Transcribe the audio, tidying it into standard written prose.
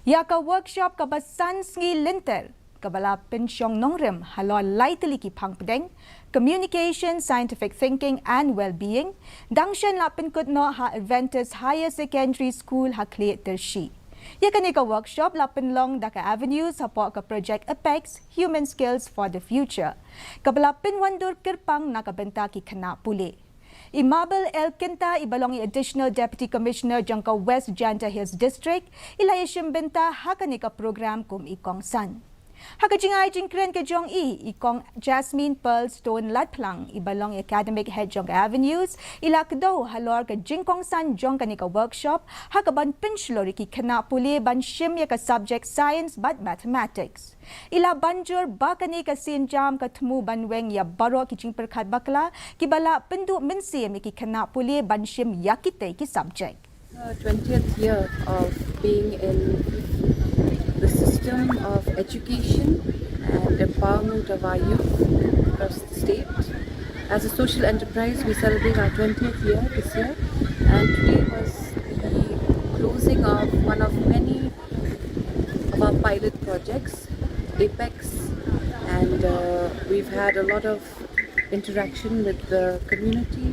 Yaka workshop kabasan Sngi linter kabala pensyong nongrem halor laiteli ki pangpedeng, communication, scientific thinking and well-being, dangshan la penkut no ha Adventist Higher Secondary School ha Khliehtyrshi. Ya kanika workshop la Pynlong daka avenue support ka project Apex Human Skills for the Future. Kabala pinwandur kirpang nakabenta ki kana puli. Imabel El Kinta ibalong Additional Deputy Commissioner jangka West Janta Hills District ilayashim benta hakanika program kum ikong san. Hakajingay jingkren ke jong ikong Jasmine Pearl Stone Latplang ibalong Academic Head jong Avenues ilakdo halor ke jingkong san jong kanika workshop hakaban pinchlori ki kana puli ban shim ya ka subject science but mathematics. Ila banjur bakani ka sinjam ka temu banweng ya baro ki jing perkat bakla ki bala pendu mensi ki kana puli ban shim yakite ki subject. 20th year of being in the system of education and empowerment of our youth across the state. As a social enterprise, we celebrate our 20th year this year, and today was the closing of one of many of our pilot projects, Apex, and we've had a lot of interaction with the community.